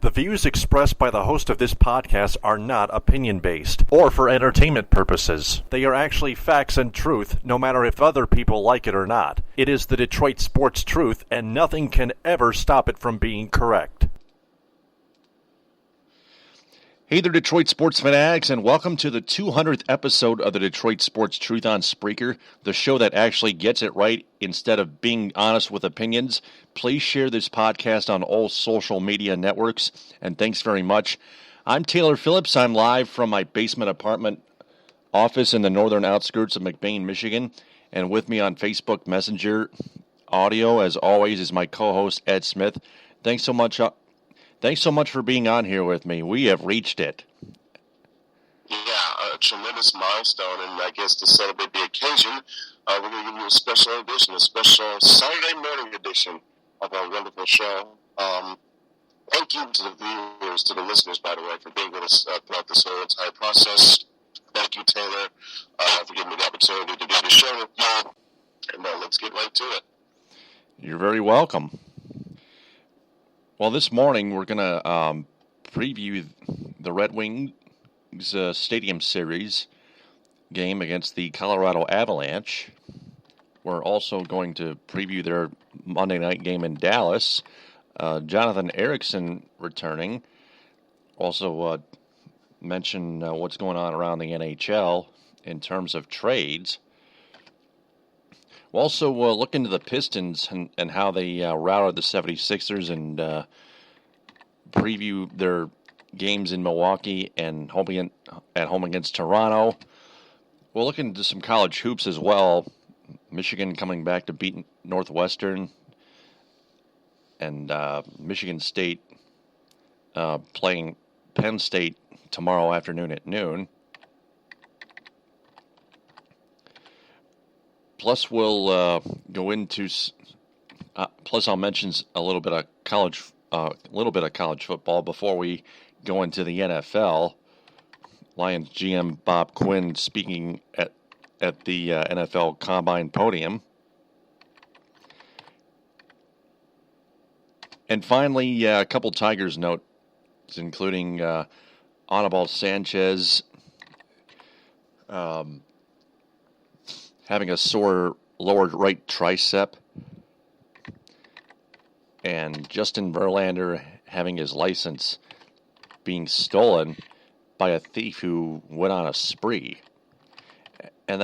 The views expressed by the host of this podcast are not opinion-based or for entertainment purposes. They are actually facts and truth, no matter if other people like it or not. It is the Detroit sports truth, and nothing can ever stop it from being correct. Hey there, Detroit sports fanatics, and welcome to the 200th episode of the Detroit Sports Truth on Spreaker, the show that actually gets it right instead of being honest with opinions. Please share this podcast on all social media networks, and thanks very much. I'm Taylor Phillips. I'm live from my basement apartment office in the northern outskirts of McBain, Michigan, and with me on Facebook Messenger audio, as always, is my co-host, Ed Smith. Thanks so much for being on here with me. We have reached it. Yeah, a tremendous milestone, and I guess to celebrate the occasion, we're going to give you a special edition, a special Saturday morning edition of our wonderful show. Thank you to the viewers, to the listeners, by the way, for being with us throughout this whole entire process. Thank you, Taylor, for giving me the opportunity to do the show with you, and let's get right to it. You're very welcome. Well, this morning we're going to preview the Red Wings Stadium Series game against the Colorado Avalanche. We're also going to preview their Monday night game in Dallas. Jonathan Ericsson returning. Also mention what's going on around the NHL in terms of trades. We'll also look into the Pistons and how they routed the 76ers and preview their games in Milwaukee and at home against Toronto. We'll look into some college hoops as well. Michigan coming back to beat Northwestern, and Michigan State playing Penn State tomorrow afternoon at noon. Plus, we'll go into. Plus, I'll mention a little bit of college football before we go into the NFL. Lions GM Bob Quinn speaking at the NFL Combine podium, and finally, a couple Tigers notes, including Anibal Sanchez. Having a sore lower right tricep, and Justin Verlander having his license being stolen by a thief who went on a spree. And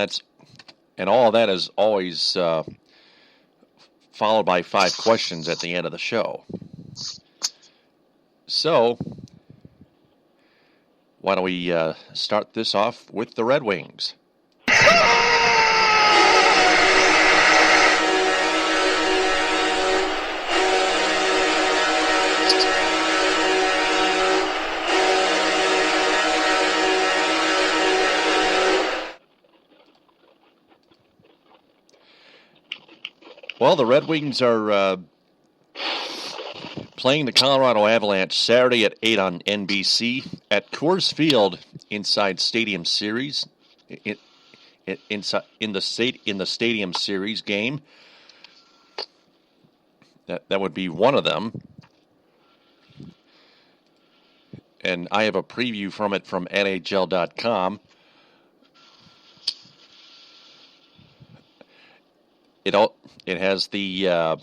all of that is always followed by 5 questions at the end of the show. So, why don't we start this off with the Red Wings? Well, the Red Wings are playing the Colorado Avalanche Saturday at 8 on NBC at Coors Field inside Stadium Series. In the Stadium Series game. That would be one of them. And I have a preview from it from NHL.com. It has the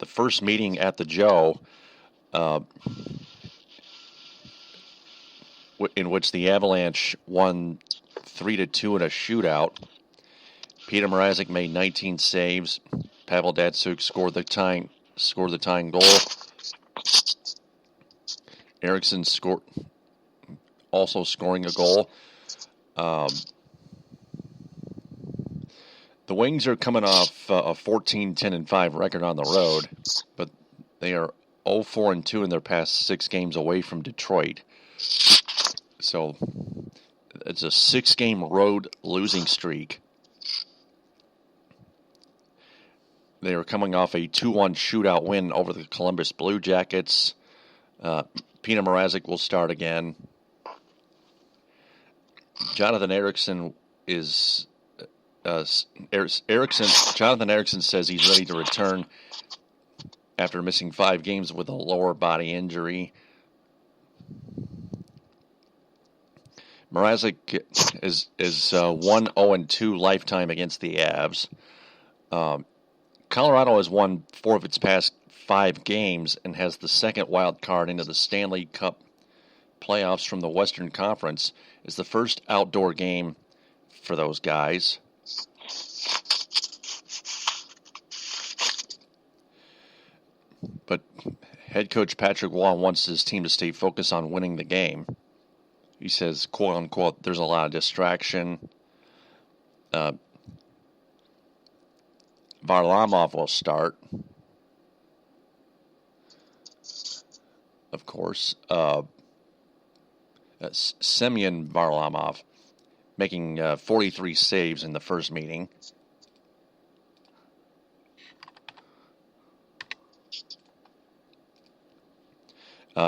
first meeting at the Joe, in which the Avalanche won 3-2 in a shootout. Peter Mrazek made 19 saves. Pavel Datsyuk scored the tying goal. Ericsson also scoring a goal. The Wings are coming off a 14-10-5 record on the road, but they are 0-4-2 in their past 6 games away from Detroit. So it's a 6-game road losing streak. They are coming off a 2-1 shootout win over the Columbus Blue Jackets. Peter Mrazek will start again. Jonathan Ericsson is Jonathan Ericsson says he's ready to return after missing 5 games with a lower body injury. Mrazek is 1-0-2 lifetime against the Avs. Colorado has won 4 of its past 5 games and has the second wild card into the Stanley Cup playoffs from the Western Conference. It's the first outdoor game for those guys. But head coach Patrick Waugh wants his team to stay focused on winning the game. He says, quote unquote, there's a lot of distraction. Varlamov will start. Of course. Semyon Varlamov making 43 saves in the first meeting.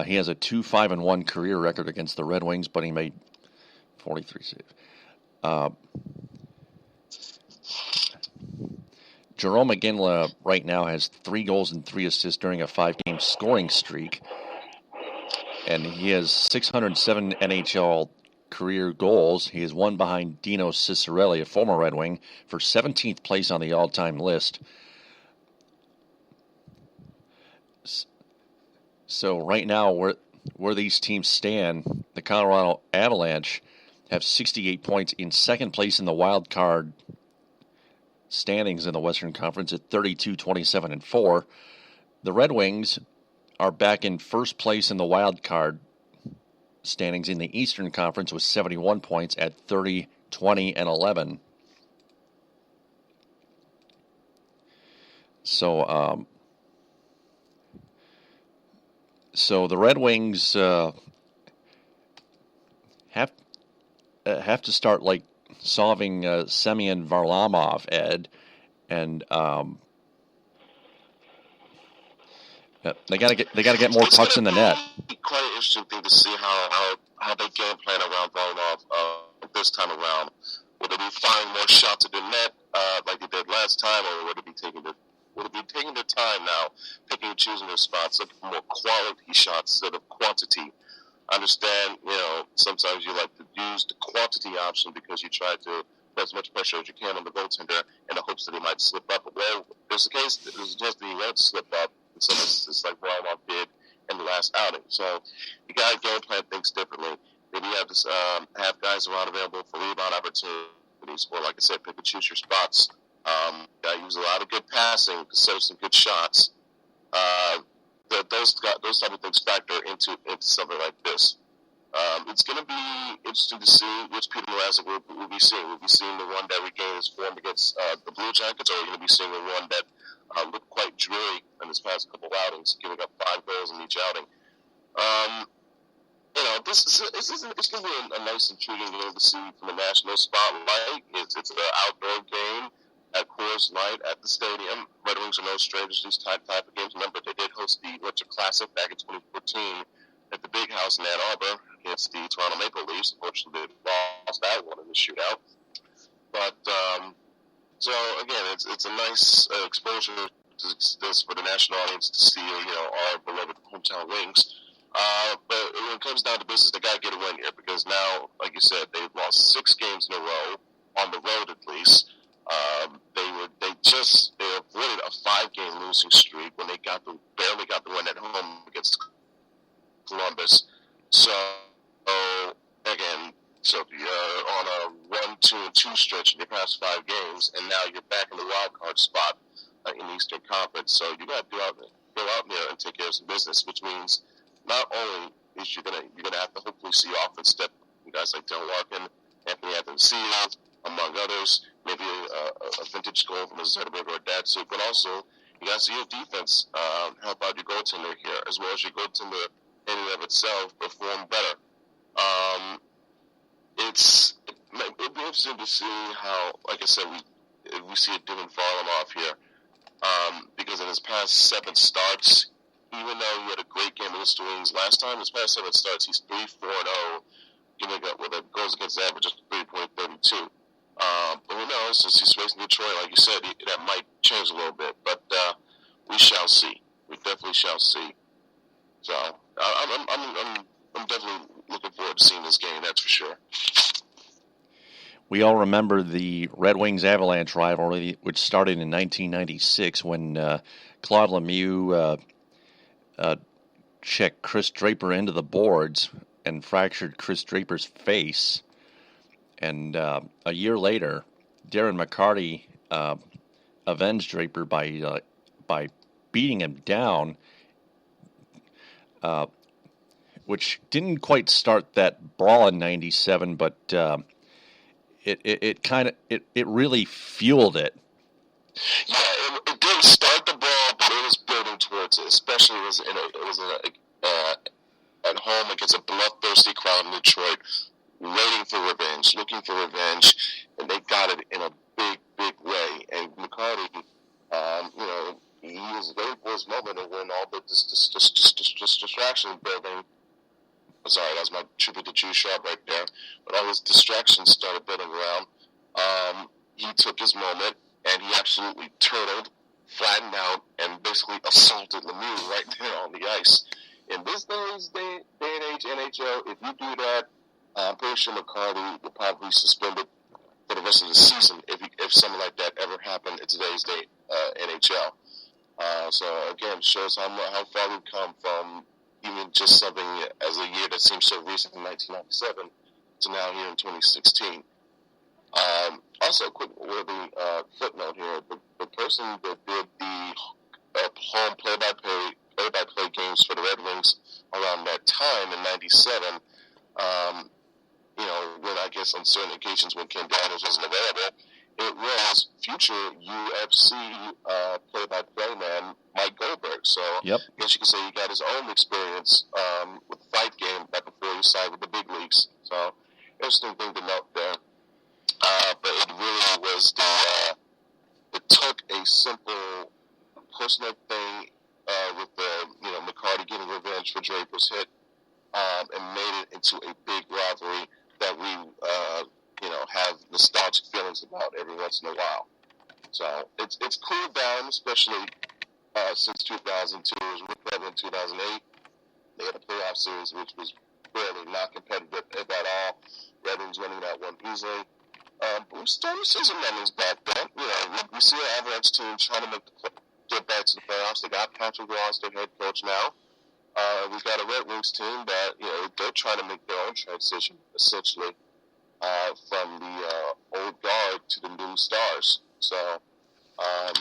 He has a 2-5-1 career record against the Red Wings, but he made 43 saves. Jerome McGinley right now has 3 goals and 3 assists during a 5-game scoring streak. And he has 607 NHL career goals. He is one behind Dino Ciccarelli, a former Red Wing, for 17th place on the all-time list. So right now, where these teams stand, the Colorado Avalanche have 68 points in second place in the wild card standings in the Western Conference at 32, 27, and 4. The Red Wings are back in first place in the wild card standings in the Eastern Conference with 71 points at 30, 20, and 11. So the Red Wings have to start like solving Semyon Varlamov, Ed, and they gotta get more pucks in the net. Quite an interesting thing to see how they game plan around Varlamov this time around. Will they be firing more shots at the net like they did last time, or would it be taking their time now, picking and choosing their spots, looking for more quality shots instead of quantity? I understand, sometimes you like to use the quantity option because you try to put as much pressure as you can on the goaltender in the hopes that he might slip up. But where there's a case that there's just he won't slip up, in some instances like Varlamov did in the last outing. So you got to game plan things differently. Maybe you have to have guys around available for rebound opportunities, or like I said, pick and choose your spots. Got to use a lot of good passing to set up some good shots. Those type of things factor into something like this. It's going to be interesting to see which Peter Mrazek we'll be seeing. We'll be seeing the one that regained his form against the Blue Jackets, or we're going to be seeing the one that looked quite dreary in his past couple outings, giving up 5 goals in each outing. It's going to be a nice, intriguing game to see from the national spotlight. It's an outdoor game at Coors Light at the stadium. Red Wings are no strangers to these type of games. Remember, they did host the Winter Classic back in 2014 at the Big House in Ann Arbor against the Toronto Maple Leafs. Unfortunately, they lost that one in the shootout. But so again, it's a nice exposure to this for the national audience to see, our beloved hometown Wings. But when it comes down to business, they got to get a win here because now, like you said, they've lost 6 games in a row on the road at least. They avoided a 5-game losing streak when they barely got the win at home against Columbus. So again, you're on a 1-2-2 stretch in your past 5 games, and now you're back in the wild card spot in the Eastern Conference. So you got to go out there and take care of some business, which means not only is you're gonna have to hopefully see offense step guys like Dylan Larkin, Anthony Athanasiou, among others, maybe a vintage goal from a Zetterberg or a Datsyuk, but also you got to see your defense help out your goaltender here, as well as your goaltender in and of itself perform better. It'd be interesting to see how, like I said, we see a different Varlamov here, because in his past 7 starts, even though he had a great game against the Wings last time, his past 7 starts, he's 3-4-0, giving up with a goals against average of 3.32. But who knows, since he's facing Detroit, like you said, that might change a little bit. But we shall see. We definitely shall see. So I'm definitely looking forward to seeing this game, that's for sure. We all remember the Red Wings Avalanche rivalry, which started in 1996 when Claude Lemieux checked Chris Draper into the boards and fractured Chris Draper's face. And a year later, Darren McCarty avenged Draper by beating him down, which didn't quite start that brawl in '97, but it really fueled it. Yeah, it didn't start the brawl, but it was building towards it. Especially it was at home against a bloodthirsty crowd in Detroit, waiting for revenge, looking for revenge, and they got it in a big way. And McCarty, he was waiting for his moment to win all the distraction building. Sorry, that was my tribute to Juice Sharp right there. But all his distractions started building around. He took his moment, and he absolutely turtled, flattened out, and basically assaulted Lemieux right there on the ice. In this day and age, NHL, if you do that, I'm pretty sure McCarty will probably be suspended for the rest of the season if something like that ever happened in today's day, NHL. So again, shows how far we've come from even just something as a year that seems so recent in 1997 to now here in 2016. Also, a quick footnote here: the person that did the home play-by-play games for the Red Wings around that time in '97. When I guess on certain occasions when Ken Daniels wasn't available, it was future UFC play-by-play man Mike Goldberg. So yep. I guess you could say he got his own experience with the fight game back before he signed with the big leagues. So interesting thing to note there. But it really was it took a simple personal thing with McCarty getting revenge for Draper's hit and made it into a big rivalry that we have nostalgic feelings about every once in a while. So it's cooled down, especially since 2002. It was replaced in 2008. They had a playoff series which was really not competitive at all. Red Wings winning that one easily. But we're starting to see some Red back then. We see an Avalanche team trying to get back to the playoffs. They got Patrick Roy as their head coach now. We've got a Red Wings team that they're trying to make their own transition, essentially, from the old guard to the new stars. So I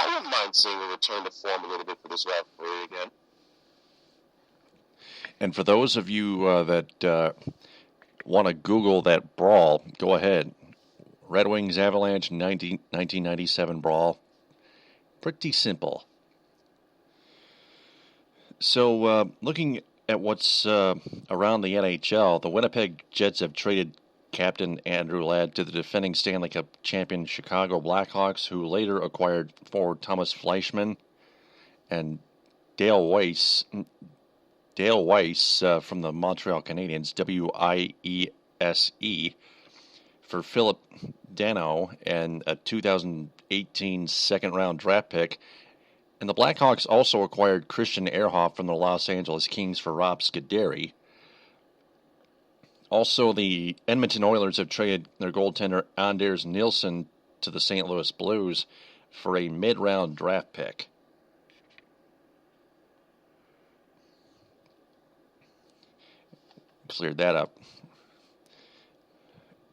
wouldn't mind seeing a return to form a little bit for this rivalry again. And for those of you that want to Google that brawl, go ahead. Red Wings Avalanche 1997 brawl. Pretty simple. So, looking at what's around the NHL, the Winnipeg Jets have traded captain Andrew Ladd to the defending Stanley Cup champion Chicago Blackhawks, who later acquired forward Thomas Fleischmann and Dale Weiss from the Montreal Canadiens, WIESE, for Philip Dano and a 2018 second-round draft pick. And the Blackhawks also acquired Christian Ehrhoff from the Los Angeles Kings for Rob Scuderi. Also, the Edmonton Oilers have traded their goaltender Anders Nilsson to the St. Louis Blues for a mid-round draft pick. Cleared that up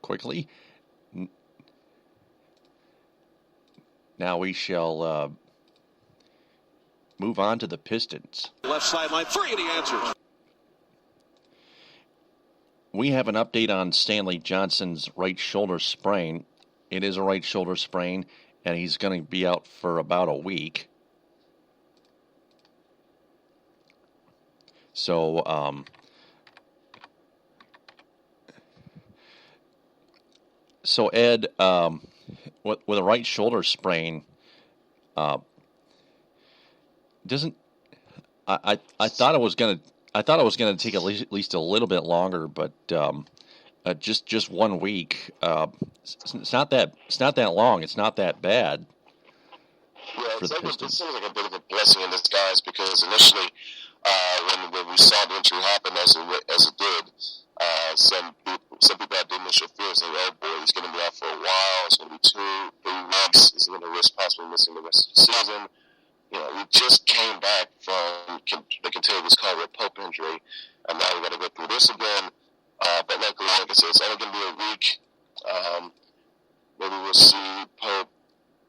quickly. Now we shall move on to the Pistons. Left sideline, three, and he answers. We have an update on Stanley Johnson's right shoulder sprain. It is a right shoulder sprain, and he's going to be out for about a week. So, Ed, with a right shoulder sprain, doesn't I thought it was gonna take at least a little bit longer, but just 1 week. It's not that long. It's not that bad. Yeah, it seems like a bit of a blessing in disguise, because initially, when we saw the injury happen as it did, some people had the initial fears like, oh boy, he's going to be out for a while. It's going to be 2-3 weeks. He's going to risk possibly missing the rest of the season. We just came back from the continuous Caldwell Pope injury, and now we got to go through this again. But luckily, like I said, it's only going to be a week. Maybe we'll see Pope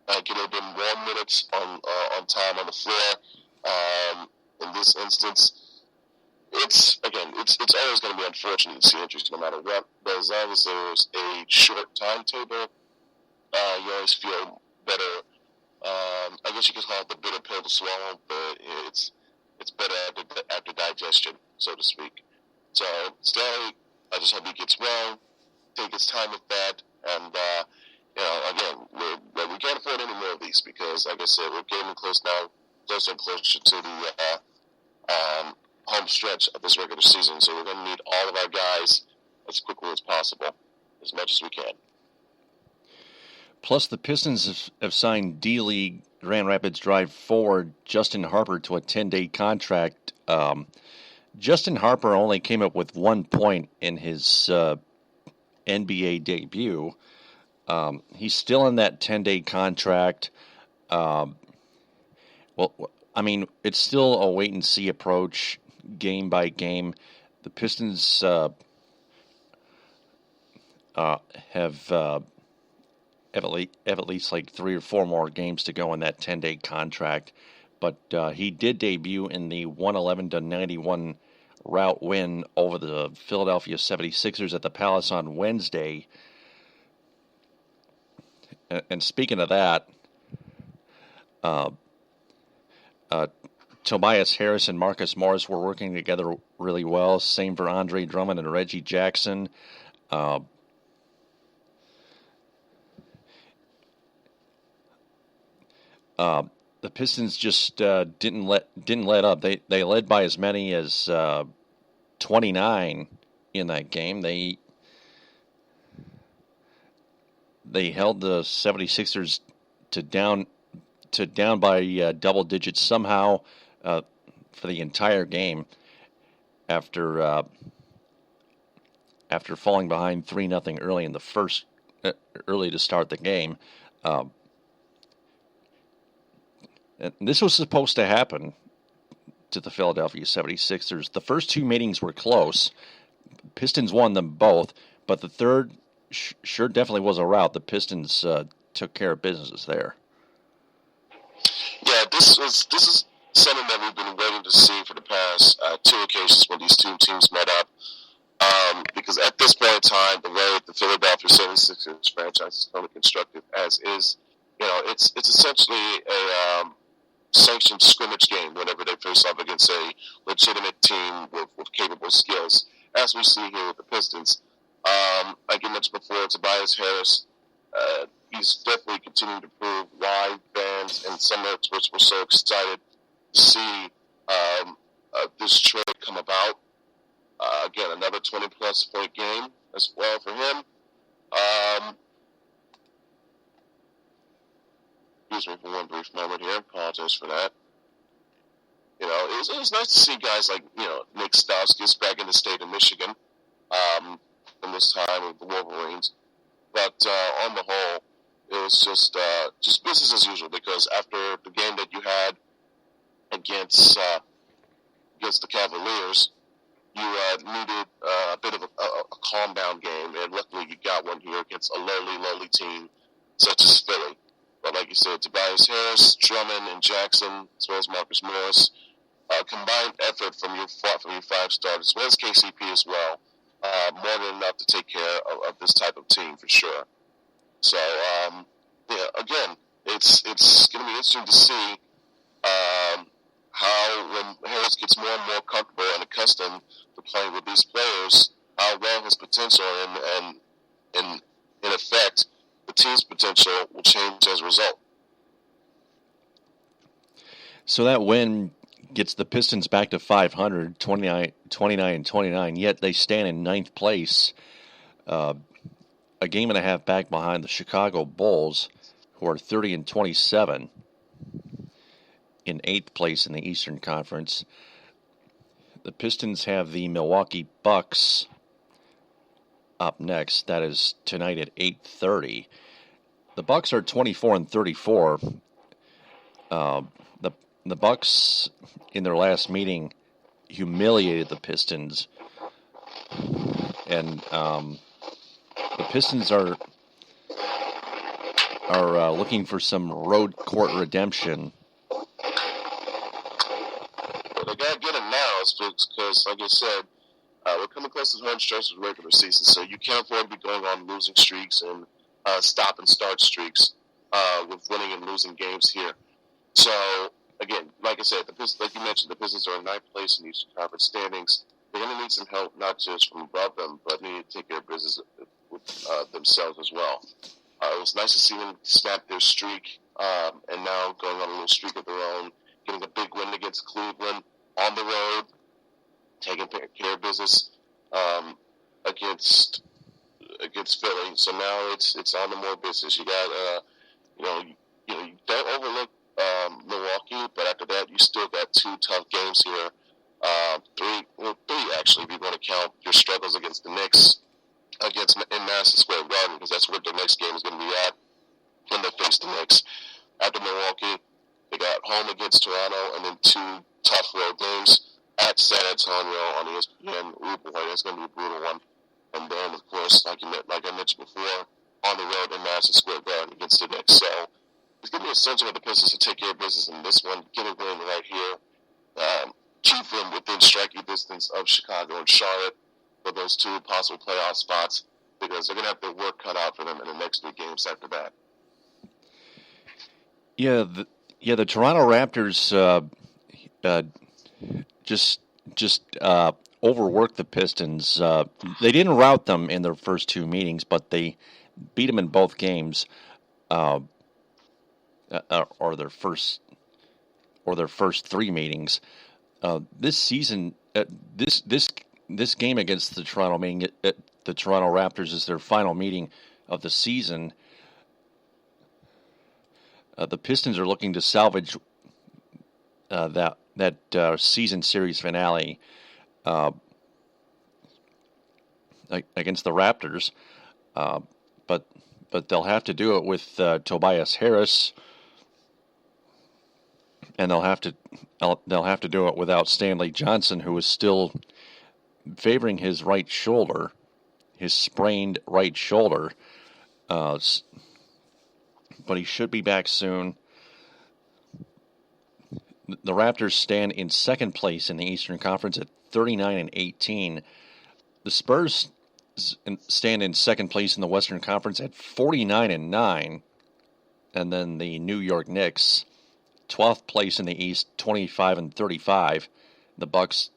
get a little bit more minutes on time on the floor. In this instance, it's always going to be unfortunate to see injuries no matter what. But as long as there's a short timetable, you always feel better. I guess you could call it the bitter pill to swallow, but it's better after digestion, so to speak. So, Stanley, I just hope he gets well, take his time with that, and, again, we can't afford any more of these because, like I said, we're getting closer and closer to the home stretch of this regular season, so we're going to need all of our guys as quickly as possible, as much as we can. Plus, the Pistons have signed D-League Grand Rapids Drive forward Justin Harper to a 10-day contract. Justin Harper only came up with 1 point in his NBA debut. He's still in that 10-day contract. It's still a wait-and-see approach, game by game. The Pistons have at least like 3 or 4 more games to go in that 10-day contract. But he did debut in the 111-91 rout win over the Philadelphia 76ers at the Palace on Wednesday. And speaking of that, Tobias Harris and Marcus Morris were working together really well. Same for Andre Drummond and Reggie Jackson. The Pistons just didn't let up. They led by as many as 29 in that game. They held the 76ers to down by double digits somehow for the entire game after falling behind 3-0 early in the first early to start the game. And this was supposed to happen to the Philadelphia 76ers. The first 2 meetings were close. Pistons won them both, but the third sure definitely was a rout. The Pistons took care of business there. Yeah, this is something that we've been waiting to see for the past 2 occasions when these 2 teams met up. Because at this point in time, the way the Philadelphia 76ers franchise is currently constructed as is, it's essentially a sanctioned scrimmage game whenever they face off against a legitimate team with capable skills, as we see here with the Pistons. Like you mentioned before, Tobias Harris, he's definitely continuing to prove why fans and some experts were so excited to see this trade come about. Again, another 20-plus point game as well for him. Excuse me for one brief moment here. Apologize for that. It was nice to see guys like, Nick Stauskas back in the state of Michigan in this time with the Wolverines. But on the whole, it was just business as usual because after the game that you had against the Cavaliers, you needed a bit of a calm-down game, and luckily you got one here against a lowly team such as Philly. But like you said, Tobias Harris, Drummond, and Jackson, as well as Marcus Morris, combined effort from your 5 starters, as well as KCP as well, more than enough to take care of this type of team for sure. So, again, it's going to be interesting to see how when Harris gets more and more comfortable and accustomed to playing with these players, how well his potential and in effect, the team's potential will change as a result. So that win gets the Pistons back to 500, 29-29, yet they stand in 9th place, a game and a half back behind the Chicago Bulls, who are 30-27, in 8th place in the Eastern Conference. The Pistons have the Milwaukee Bucks up next. That is tonight at 8:30. The Bucks are 24-34. The Bucks in their last meeting humiliated the Pistons, and the Pistons are looking for some road court redemption. Well, they got to get it now, because, like I said, we're coming close to the home stretch of the regular season, so you can't afford to be going on losing streaks and stop and start streaks with winning and losing games here. So, again, like I said, the Pistons, like you mentioned, the Pistons are in ninth place in Eastern Conference standings. They're going to need some help, not just from above them, but need to take care of business with themselves as well. It was nice to see them snap their streak, and now going on a little streak of their own, getting a big win against Cleveland on the road, taking care of business against Philly. So now it's on to more business. You got you don't overlook Milwaukee, but after that you still got two tough games here. Three actually, if you want to count your struggles against the Knicks in Madison Square Garden, because that's where the next game is going to be at when they face the Knicks. After Milwaukee, they got home against Toronto, and then two tough road games at San Antonio on ESPN. Ooh boy, that's going to be a brutal one. And then, of course, like I mentioned before, on the road in Madison Square Garden against the Knicks. So it's going to be essential for the Pistons to take care of business in this one, get a win right here, keep them within striking distance of Chicago and Charlotte for those two possible playoff spots, because they're going to have their work cut out for them in the next 3 games after that. Yeah, the Toronto Raptors just overworked the Pistons. They didn't rout them in their first 2 meetings, but they beat them in both games, or their first 3 meetings. This season, this game against the Toronto Raptors is their final meeting of the season. The Pistons are looking to salvage that season series finale against the Raptors, but they'll have to do it with Tobias Harris, and they'll have to do it without Stanley Johnson, who is still favoring his right shoulder, his sprained right shoulder. But he should be back soon. The Raptors stand in second place in the Eastern Conference at 39-18. The Spurs stand in second place in the Western Conference at 49-9. And then the New York Knicks, 12th place in the East, 25-35. The Bucks,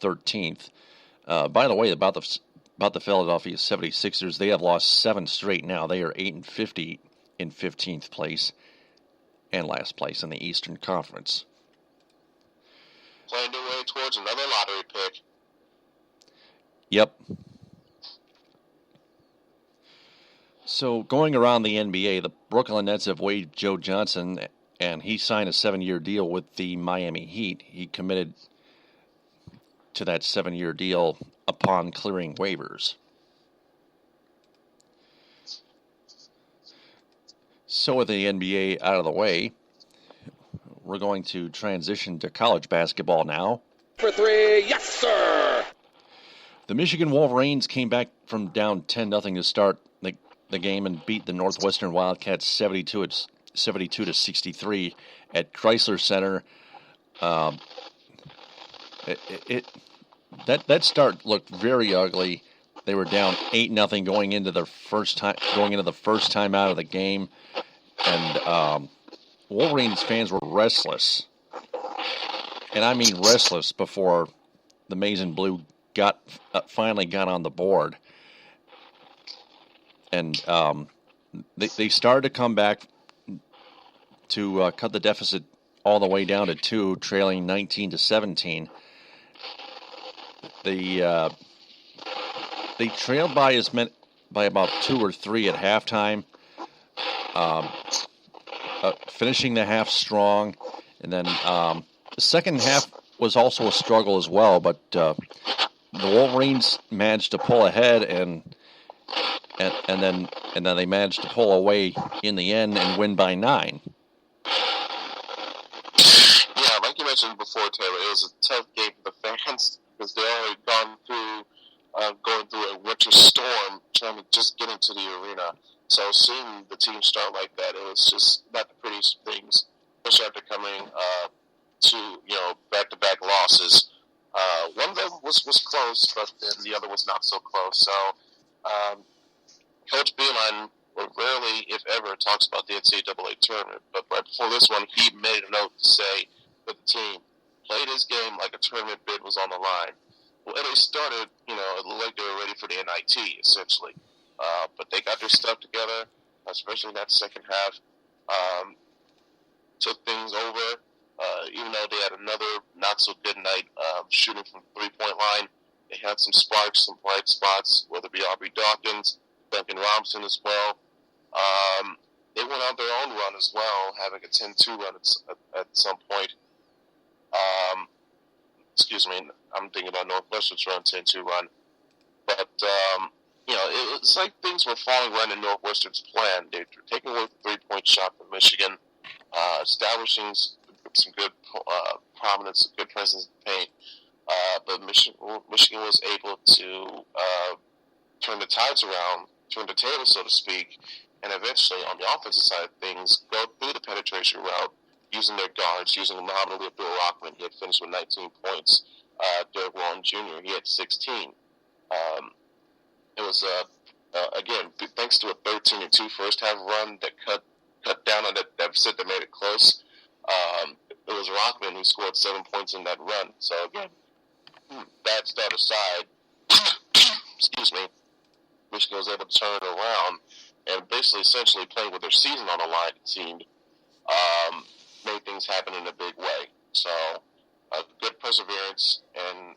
13th. By the way, about the Philadelphia 76ers, they have lost 7 straight now. They are 8-50 in 15th place and last place in the Eastern Conference. Playing their way towards another lottery pick. Yep. So going around the NBA, the Brooklyn Nets have waived Joe Johnson, and he signed a 7-year deal with the Miami Heat. He committed to that 7-year deal upon clearing waivers. So with the NBA out of the way, we're going to transition to college basketball now. For 3, yes, sir! The Michigan Wolverines came back from down 10-0 to start the game and beat the Northwestern Wildcats 72-63 at Chrysler Center. That start looked very ugly. They were down 8-0 going into the first time out of the game, and Wolverines fans were restless, and I mean restless, before the Maize and Blue finally got on the board, and they started to come back to cut the deficit all the way down to 2, trailing 19-17. They trailed by about 2 or 3 at halftime, finishing the half strong, and then the second half was also a struggle as well. But the Wolverines managed to pull ahead, and and then they managed to pull away in the end and win by 9. Yeah, like you mentioned before, Taylor, it was a tough game for the fans because they already going through a winter storm trying to just get into the arena. So seeing the team start like that, it was just not the prettiest things, especially after coming to back-to-back losses. One of them was close, but then the other was not so close. So Coach Beeline rarely, if ever, talks about the NCAA tournament. But right before this one, he made a note to say that the team played his game like a tournament bid was on the line. Well, they started, it looked like they were ready for the NIT, essentially. But they got their stuff together, especially in that second half. Took things over, even though they had another not-so-good night shooting from the three-point line. They had some sparks, some bright spots, whether it be Aubrey Dawkins, Duncan Robinson as well. They went on their own run as well, having a 10-2 run at some point. Excuse me, I'm thinking about Northwestern's run, 10-2 run. But, it's like things were falling right in Northwestern's plan. They were taking away the three-point shot from Michigan, establishing some good prominence, good presence in the paint. But Michigan was able to turn the tides around, turn the table, so to speak, and eventually, on the offensive side of things, go through the penetration route, using their guards, using Muhammad Ali Abdul-Rahman. He had finished with 19 points. Derek Walton Jr., he had 16. It was, again, thanks to a 13-2 first half run that cut down on that deficit that made it close. It was Rockman who scored 7 points in that run. So, again, bad start aside, excuse me, Michigan was able to turn it around and basically essentially playing with their season on the line, it seemed, made things happen in a big way. So, good perseverance and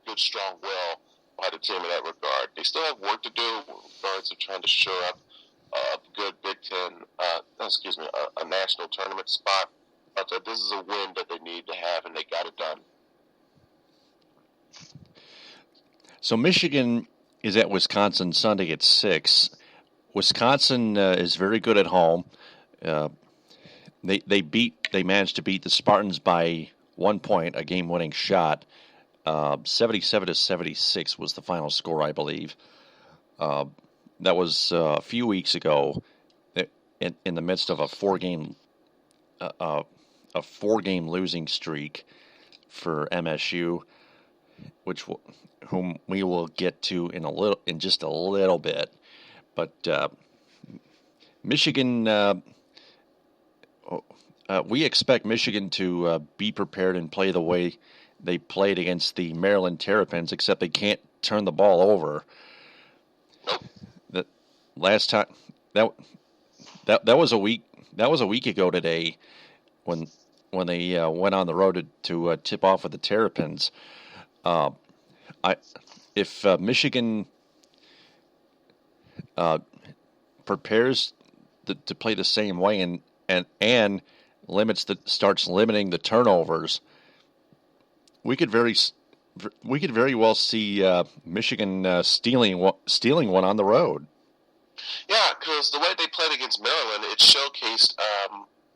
good strong will by the team in that regard. They still have work to do in regards to trying to shore up a good Big Ten, a national tournament spot. But this is a win that they need to have, and they got it done. So Michigan is at Wisconsin Sunday at 6. Wisconsin is very good at home. They managed to beat the Spartans by 1 point, a game-winning shot. 77-76 was the final score, I believe. That was a few weeks ago, in the midst of a four-game losing streak for MSU, whom we will get to in just a little bit. But Michigan, we expect Michigan to be prepared and play the way they played against the Maryland Terrapins, except they can't turn the ball over. The last time that was a week ago today when they went on the road to tip off with the Terrapins. If Michigan prepares to play the same way and starts limiting the turnovers, we could very well see Michigan stealing one on the road. Yeah, because the way they played against Maryland, it showcased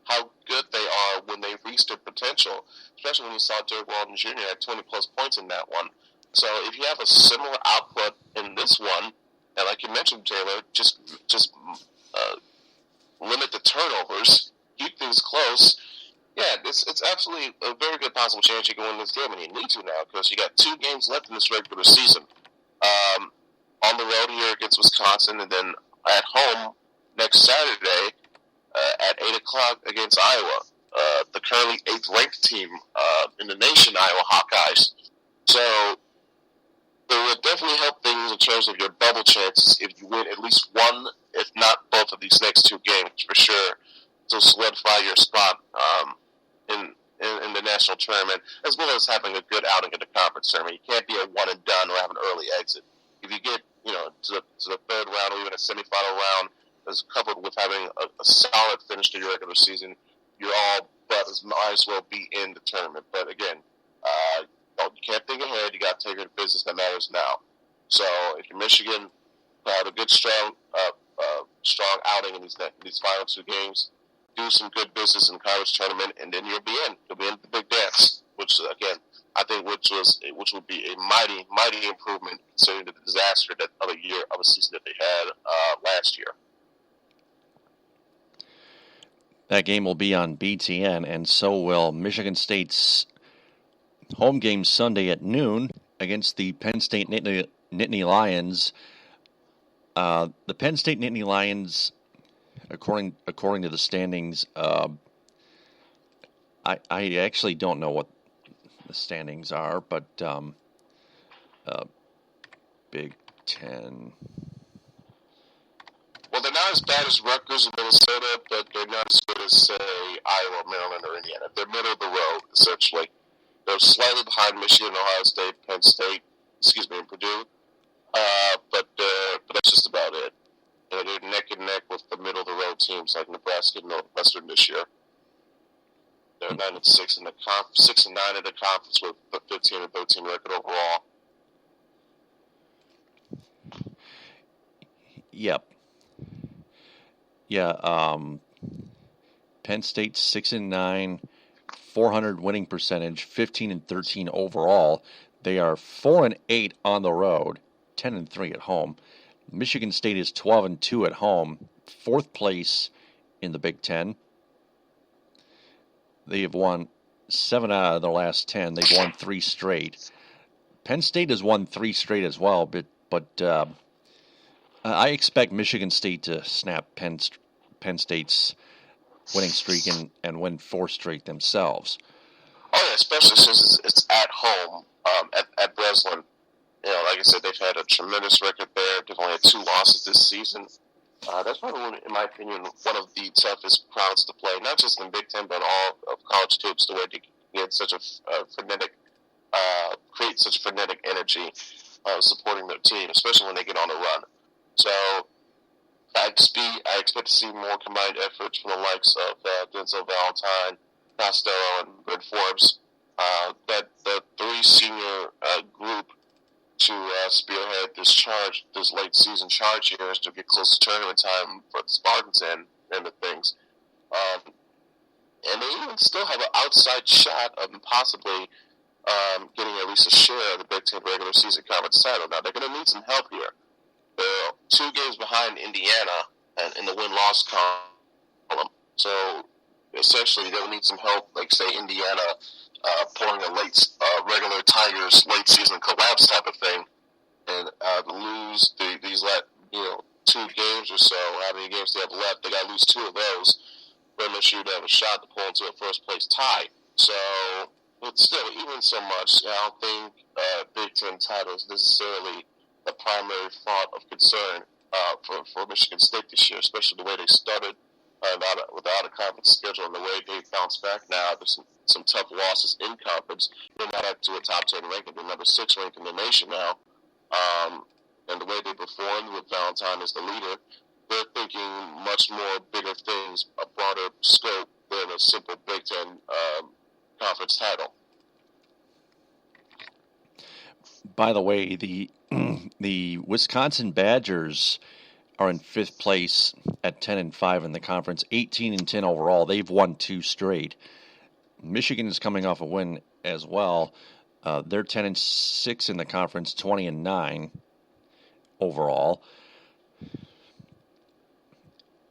how good they are when they reach their potential, especially when you saw Derek Walton Jr. had 20-plus points in that one. So if you have a similar output in this one, and like you mentioned, Taylor, just limit the turnovers, keep things close. Yeah, it's absolutely a very good possible chance you can win this game, and you need to now because you got 2 games left in this regular season. On the road here against Wisconsin, and then at home next Saturday at 8 o'clock against Iowa, the currently 8th-ranked team in the nation, Iowa Hawkeyes. So it would definitely help things in terms of your bubble chances if you win at least one, if not both of these next 2 games for sure, to solidify your spot in the national tournament, as well as having a good outing in the conference tournament. You can't be a one and done or have an early exit. If you get to the third round or even a semifinal round, as coupled with having a solid finish to your regular season, you're all but might as well be in the tournament. But again, you can't think ahead. You got to take care of the business that matters now. So if you're Michigan, have a good, strong outing in these final two games. Do some good business in the college tournament, and then you'll be in. You'll be in the big dance, which again, I think which would be a mighty improvement considering the disaster that other year of a season that they had last year. That game will be on BTN, and so will Michigan State's home game Sunday at noon against the Penn State Nittany Lions. The Penn State Nittany Lions, according to the standings, I actually don't know what the standings are, but Big Ten. Well, they're not as bad as Rutgers and Minnesota, but they're not as good as, say, Iowa, Maryland, or Indiana. They're middle of the road, essentially. They're slightly behind Michigan, Ohio State, Penn State, and Purdue. But that's just about it. They're neck and neck with the middle of the road teams like Nebraska and Northwestern this year. They're 9-6 in the 6-9 in the conference with a 15-13 record overall. Yep. Yeah. Penn State 6-9, 400 winning percentage, 15-13 overall. They are 4-8 on the road, 10-3 at home. Michigan State is 12-2 at home, fourth place in the Big Ten. They have won 7 out of their last 10. They've won 3 straight. Penn State has won 3 straight as well, but I expect Michigan State to snap Penn State's winning streak and win 4 straight themselves. Oh, yeah, especially since it's at home, at Breslin. You know, like I said, they've had a tremendous record there. They've only had 2 losses this season. That's probably, in my opinion, one of the toughest crowds to play, not just in Big Ten, but all of college hoops, the way they get such a create such frenetic energy supporting their team, especially when they get on a run. So I expect to see more combined efforts from the likes of Denzel Valentine, Costello, and Brent Forbes. That the 3 senior group to spearhead this late season charge here as to get close to tournament time for the Spartans and the things. And they even still have an outside shot of possibly getting at least a share of the Big Ten regular season conference title. Now, they're going to need some help here. They're 2 games behind Indiana in the win-loss column. So, essentially, they'll need some help, like, say, Indiana pulling a late regular Tigers late season collapse type of thing, and lose these 2 games or so. How many games they have left? They got to lose 2 of those for unless you have a shot to pull into a first place tie. So, but still, even so much, I don't think Big Ten title is necessarily the primary thought of concern for Michigan State this year, especially the way they started without a conference schedule and the way they bounced back now. There's some tough losses in conference. They're not up to a top 10 ranking. They're number 6 ranked in the nation now. And the way they performed with Valentine as the leader, they're thinking much more bigger things, a broader scope than a simple Big Ten conference title. By the way, the Wisconsin Badgers are in 5th place at 10-5 in the conference, 18-10 overall. They've won 2 straight. Michigan is coming off a win as well. They're 10-6 in the conference, 20-9 overall.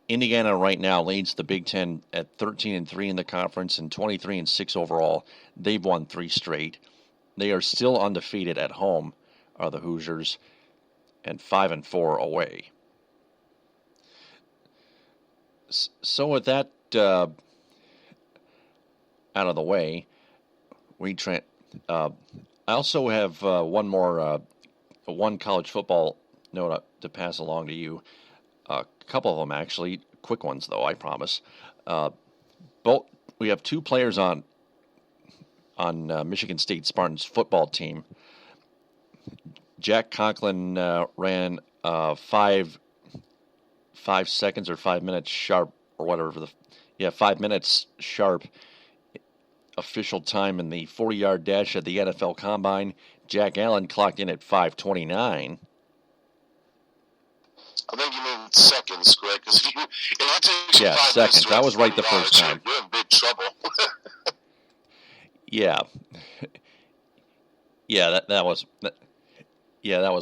Indiana right now leads the Big Ten at 13-3 in the conference and 23-6 overall. They've won 3 straight. They are still undefeated at home, are the Hoosiers, and 5-4 away. So with that out of the way, I also have one college football note to pass along to you. A couple of them, actually. Quick ones, though, I promise. We have 2 players on Michigan State Spartans football team. Jack Conklin ran 5 seconds or 5 minutes sharp, or whatever 5 minutes sharp official time in the 40-yard dash at the NFL Combine. Jack Allen clocked in at 5:29. I think you mean seconds, correct? Because if it takes you 5 minutes seconds. to I run was right 40 the first yards, time. You're in big trouble. Yeah. Yeah, that was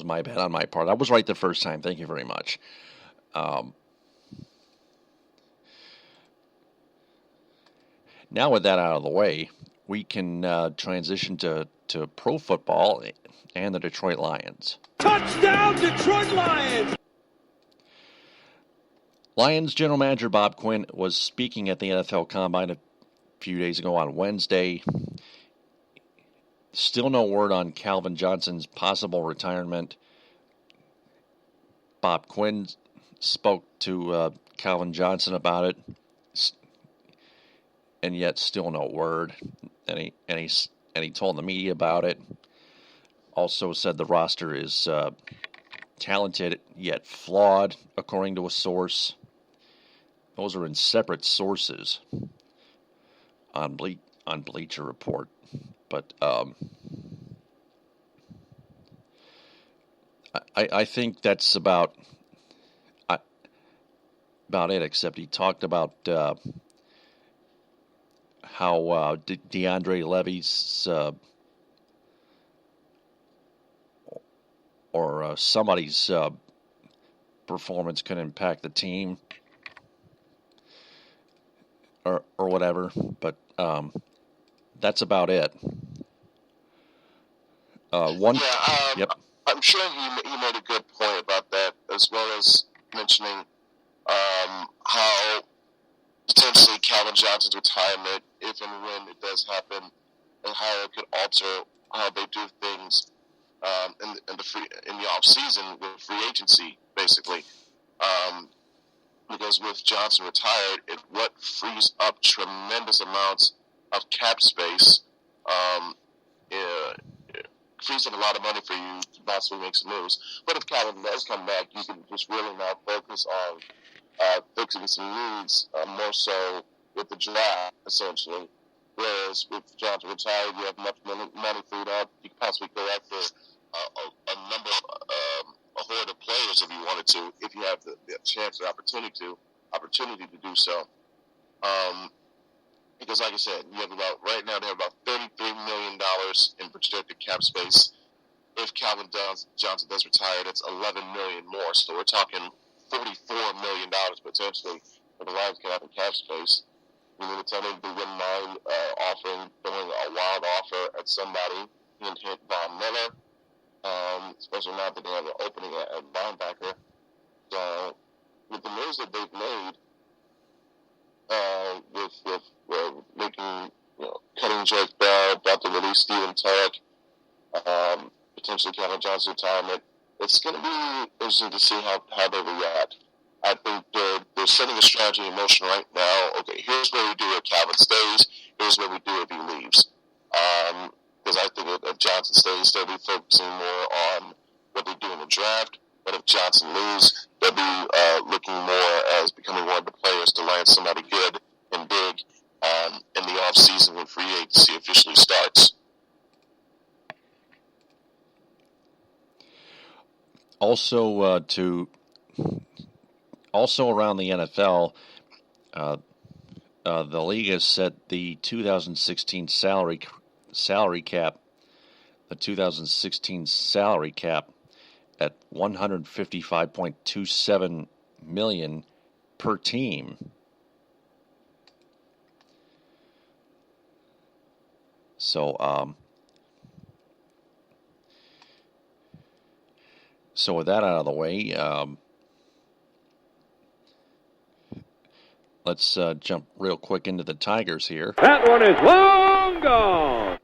my bad on my part. I was right the first time. Thank you very much. Now with that out of the way, we can transition to pro football and the Detroit Lions. Touchdown, Detroit Lions! Lions general manager Bob Quinn was speaking at the NFL Combine a few days ago on Wednesday. Still no word on Calvin Johnson's possible retirement. Bob Quinn spoke to Calvin Johnson about it, and yet still no word. And he told the media about it. Also said the roster is talented yet flawed, according to a source. Those are in separate sources on Bleacher Report. But I think that's about it, except he talked about how DeAndre Levy's or somebody's performance could impact the team or whatever, but that's about it. Yep. I'm sure he made a good point about that, as well as mentioning how potentially Calvin Johnson's retirement, if and when it does happen, and how it could alter how they do things in the off season with free agency, basically. Because with Johnson retired, what frees up tremendous amounts of cap space. It frees up a lot of money for you to possibly make some moves. But if Calvin does come back, you can just really now focus on fixing some needs, more so with the draft, essentially. Whereas with Johnson retired, you have much money freed up. You can possibly go after a number of a horde of players if you wanted to, if you have the chance or opportunity to do so. Because, like I said, you have right now they have about $33 million in projected cap space. If Calvin Johnson does retire, that's $11 million more. So we're talking $44 million potentially for the Lions can have in cap space. You mean to tell me they wouldn't mind throwing a wild offer at somebody and hit Von Miller, especially now that they have an opening at linebacker. So with the moves that they've made, with making, cutting Drake Bell, about to release Steven Turek, potentially Calvin Johnson's retirement, it's going to be interesting to see how they react. I think they're setting a strategy in motion right now. Okay, here's what we do if Calvin stays. Here's what we do if he leaves. Because I think if Johnson stays, they'll be focusing more on what they do in the draft. But if Johnson leaves, they'll be looking more as becoming one of the players to land somebody good and big in the offseason when free agency officially starts. Also around the NFL, the league has set the 2016 salary cap, at $155.27 million per team. So with that out of the way, let's jump real quick into the Tigers here. That one is long gone.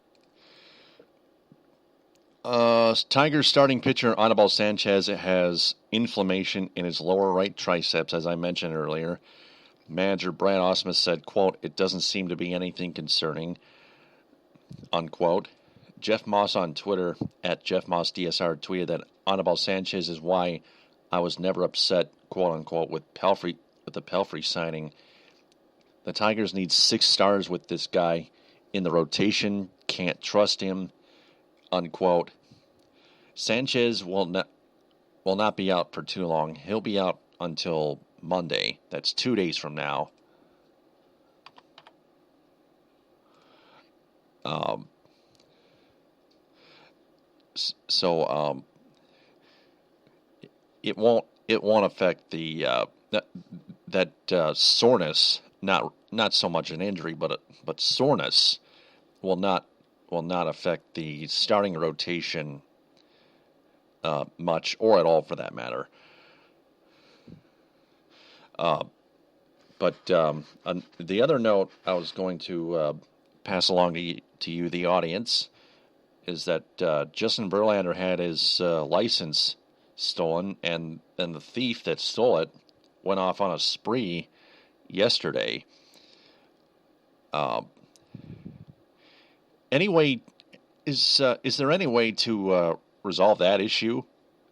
Tigers starting pitcher Anibal Sanchez has inflammation in his lower right triceps, as I mentioned earlier. Manager Brad Ausmus said, quote, "It doesn't seem to be anything concerning," unquote. Jeff Moss on Twitter, at JeffMossDSR, tweeted that Anibal Sanchez is why I was never upset, quote unquote, with the Pelfrey signing. The Tigers need 6 stars with this guy in the rotation. Can't trust him, unquote. Sanchez will will not be out for too long. He'll be out until Monday. That's 2 days from now. So it won't affect the that soreness. Not so much an injury, but soreness will not affect the starting rotation much, or at all for that matter. But the other note I was going to pass along to you, the audience, is that Justin Verlander had his license stolen, and the thief that stole it went off on a spree yesterday. Anyway, is there any way to resolve that issue,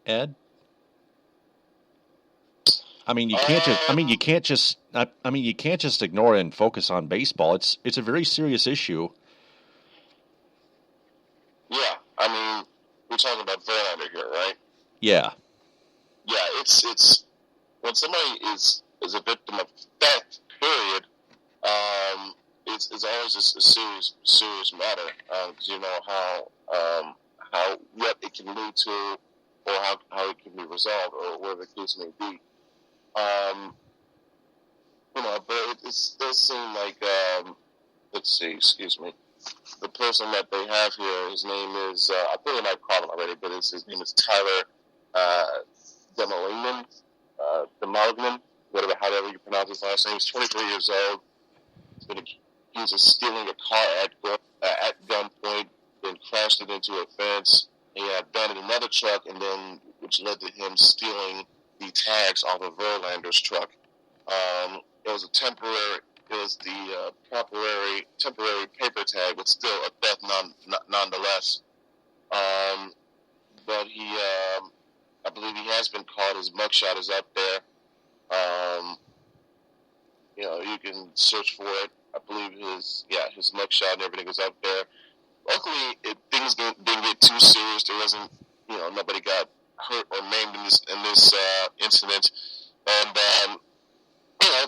Ed? I mean, you can't just. You can't just ignore it and focus on baseball. It's a very serious issue. Yeah, I mean, we're talking about Verlander here, right? Yeah. Yeah, it's when somebody is a victim of theft, period. It's always just a serious matter. You know how what it can lead to, or how it can be resolved, or whatever the case may be. But it does seem like, let's see, excuse me, the person that they have here, his name is, I think I might call him already, but his name is Tyler Demognan, however you pronounce his last name. He's 23 years old. He's been accused of stealing a car at gunpoint, then crashed it into a fence. He had abandoned another truck, and then which led to him stealing the tags off of Verlander's truck. It was the temporary paper tag, but still a theft nonetheless. But he, I believe he has been caught. His mugshot is up there. You can search for it. I believe his mugshot and everything is up there. Luckily, things didn't get too serious. There wasn't, nobody got hurt or maimed in this incident. And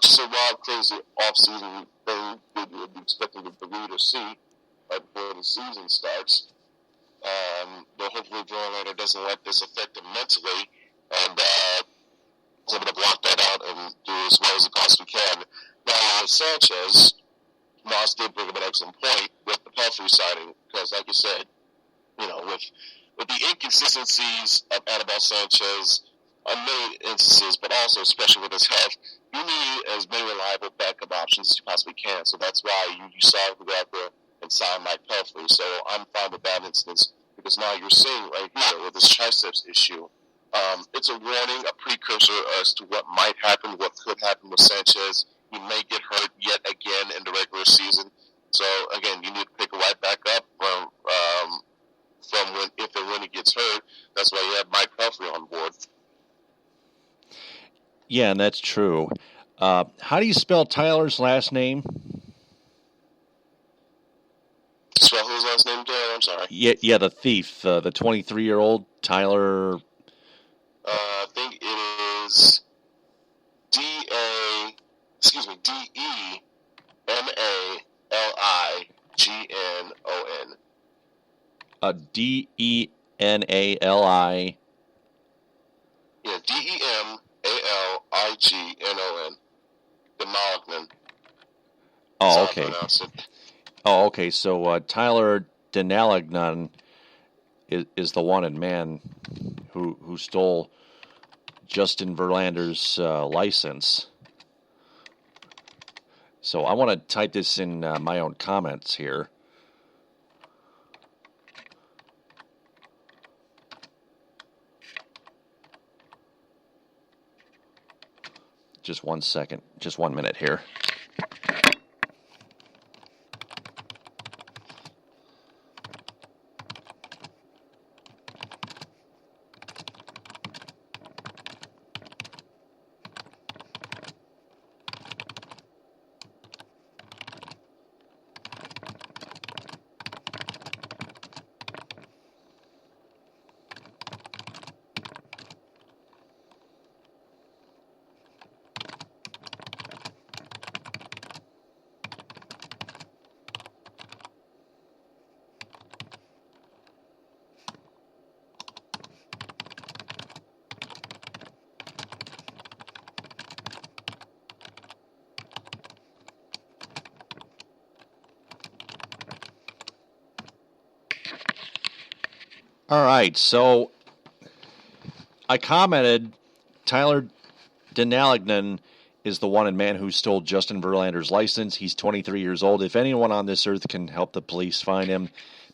just a wild, crazy off-season thing that you would be expecting to read or see right before the season starts. But hopefully Verlander doesn't let this affect him mentally, and is able to block that out and do as well as he possibly can. Now, Sanchez, Moss did bring up an excellent point with the Pelfrey signing, because like you said, with the inconsistencies of Anibal Sanchez on many instances, but also especially with his health, you need as many reliable backup options as you possibly can. So that's why you saw him go out there and sign Mike Pelfrey. So I'm fine with that instance, because now you're seeing right here with this triceps issue, it's a warning, a precursor as to what might happen, what could happen with Sanchez. He may get hurt yet again in the regular season. So again, you need to pick it right back up from when he gets hurt. That's why you have Mike Pelfrey on board. Yeah, and that's true. How do you spell Tyler's last name? Spell his last name, Taylor? I'm sorry. Yeah, the thief, the 23-year-old Tyler. I think it is D-E-M-A-L-I-G-N-O-N. D-E-N-A-L-I. Yeah, D-E-M-A-L-I-G-N-O-N. Demognan. Oh, okay. Oh, okay. So Tyler Denalagnan is the wanted man who stole Justin Verlander's license. So I want to type this in my own comments here. Just 1 second, just 1 minute here. All right, so I commented Tyler Denalagnan is the wanted man who stole Justin Verlander's license. He's 23 years old. If anyone on this earth can help the police find him,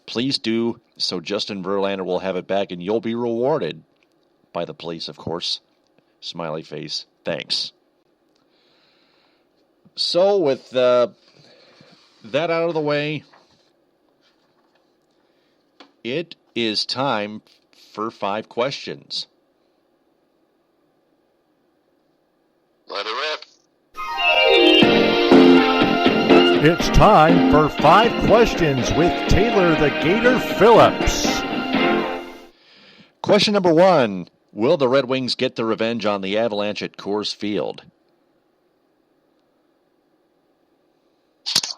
please do, so Justin Verlander will have it back, and you'll be rewarded by the police, of course. Smiley face. Thanks. So, with that out of the way, it is time for 5 questions. Let it rip. It's time for 5 questions with Taylor the Gator Phillips. Question number 1. Will the Red Wings get the revenge on the Avalanche at Coors Field?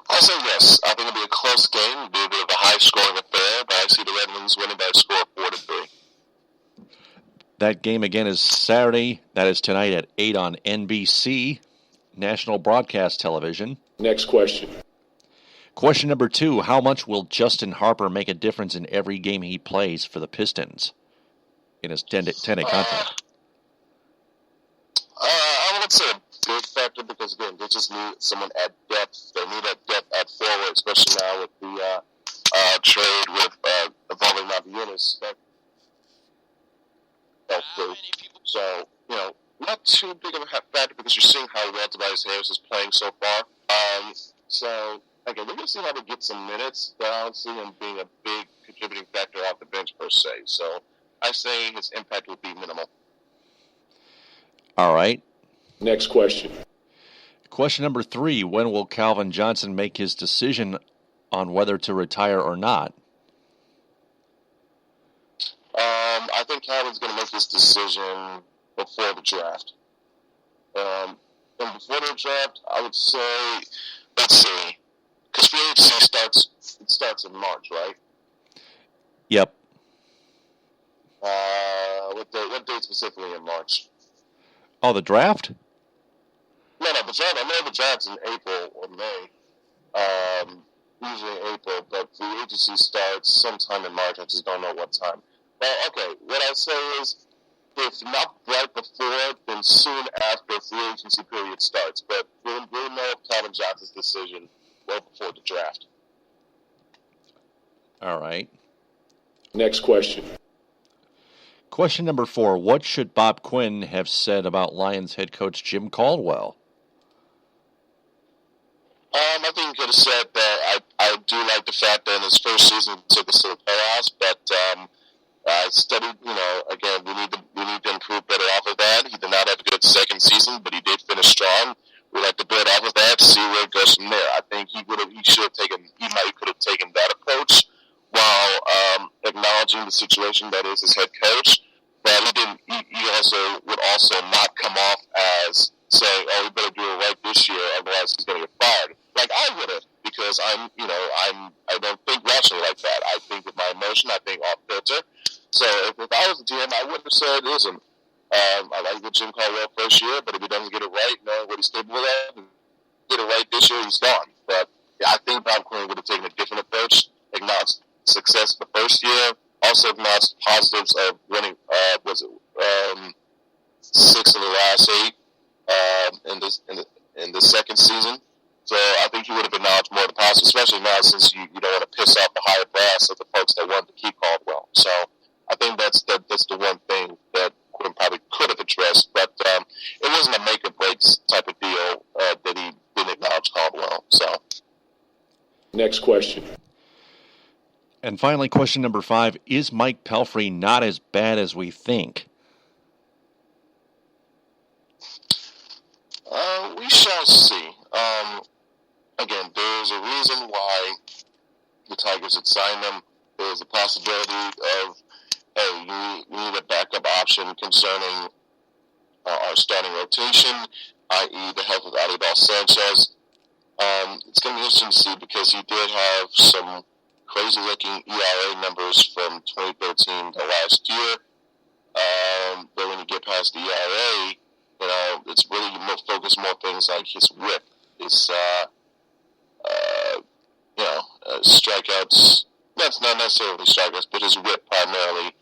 I'll say yes. I think it'll be a close game. It'll be a bit of a high-scoring affair, but I see the Red Wings winning by a score of 4-3. That game again is Saturday. That is tonight at 8 on NBC, National Broadcast Television. Next question. Question number 2. How much will Justin Harper make a difference in every game he plays for the Pistons in his 10-day contract? I would say a big factor because, again, they just need someone at depth. They need that depth at forward, especially now with the trade with involving Naviunis. So, not too big of a factor because you're seeing how well Tobias Harris is playing so far. So, again, we're going to see how they get some minutes, but I don't see him being a big contributing factor off the bench per se. So, I say his impact will be minimal. All right. Next question. Question number 3. When will Calvin Johnson make his decision on whether to retire or not? I think Calvin's going to make his decision before the draft. And before the draft, I would say, let's see, because free agency starts in March, right? Yep. What date specifically in March? Oh, the draft? No, the draft. I know the draft's in April or May. Usually in April, but free agency starts sometime in March. I just don't know what time. Well, okay, what I say is, if not right before, then soon after free agency period starts. But we'll know of Calvin Johnson's decision well before the draft. All right. Next question. Question number 4. What should Bob Quinn have said about Lions head coach Jim Caldwell? I think he could have said that I do like the fact that in his first season he took us to the playoffs, but I studied, again, we need to improve better off of that. He did not have a good second season, but he did finish strong. We like to build off of that, see where it goes from there. I think he could have taken that approach while acknowledging the situation that is his head coach. But he didn't. He also would not come off as saying, "Oh, we better do it right this year, otherwise he's going to get fired." Like I would have, because I don't think rationally like that. I think with my emotion, I think off filter. So if I was the GM, I would have said, "Listen, I like the Jim Caldwell first year, but if he doesn't get it right, knowing what he's capable of, get it right this year, he's gone." But yeah, I think Bob Quinn would have taken a different approach, acknowledged success the first year, also acknowledged positives of winning. 6 of the last 8 in the second season. So I think he would have acknowledged more of the positives, especially now since you don't want to piss off the higher brass of the folks that wanted to keep Caldwell. So I think that's the one thing that Quinn probably could have addressed, but it wasn't a make or break type of deal that he didn't acknowledge Caldwell. So next question. And finally, question number 5. Is Mike Pelfrey not as bad as we think? We shall see. Again, there's a reason why the Tigers had signed him. There's a possibility of, hey, we need a backup option concerning our starting rotation, i.e. the health of Adibal Sanchez. It's going to be interesting to see because he did have some crazy-looking ERA numbers from 2013 to last year. But when you get past the ERA, it's really focused more things like his whip, his strikeouts that's not necessarily Stardust, but his whip primarily.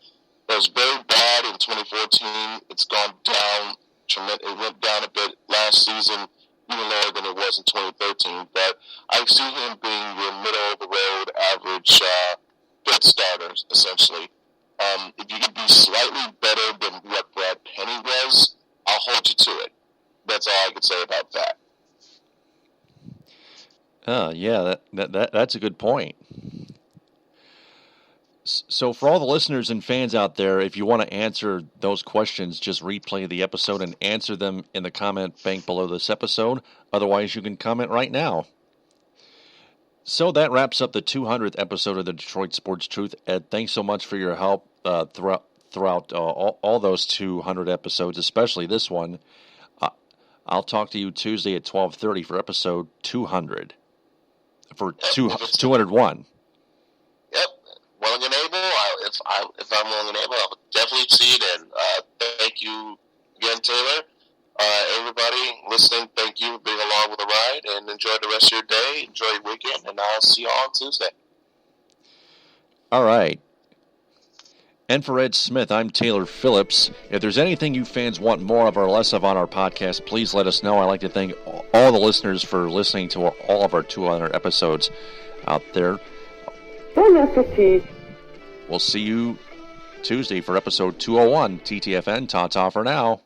It was very bad in 2014. It's gone down. It went down a bit last season, even lower than it was in 2013. But I see him being your middle-of-the-road average fifth starter, essentially. If you could be slightly better than what Brad Penny was, I'll hold you to it. That's all I can say about that. Yeah, that's a good point. So for all the listeners and fans out there, if you want to answer those questions, just replay the episode and answer them in the comment bank below this episode. Otherwise, you can comment right now. So that wraps up the 200th episode of the Detroit Sports Truth. Ed, thanks so much for your help throughout all those 200 episodes, especially this one. I'll talk to you Tuesday at 12:30 for episode 200. For 201. Yep, willing and able. If I'm willing and able, I'll definitely see it. And thank you again, Taylor. Everybody listening, thank you for being along with the ride, and enjoy the rest of your day. Enjoy your weekend, and I'll see you all on Tuesday. All right. And for Ed Smith, I'm Taylor Phillips. If there's anything you fans want more of or less of on our podcast, please let us know. I'd like to thank all the listeners for listening to all of our 200 episodes out there. Bon appetit. We'll see you Tuesday for episode 201. TTFN, ta-ta for now.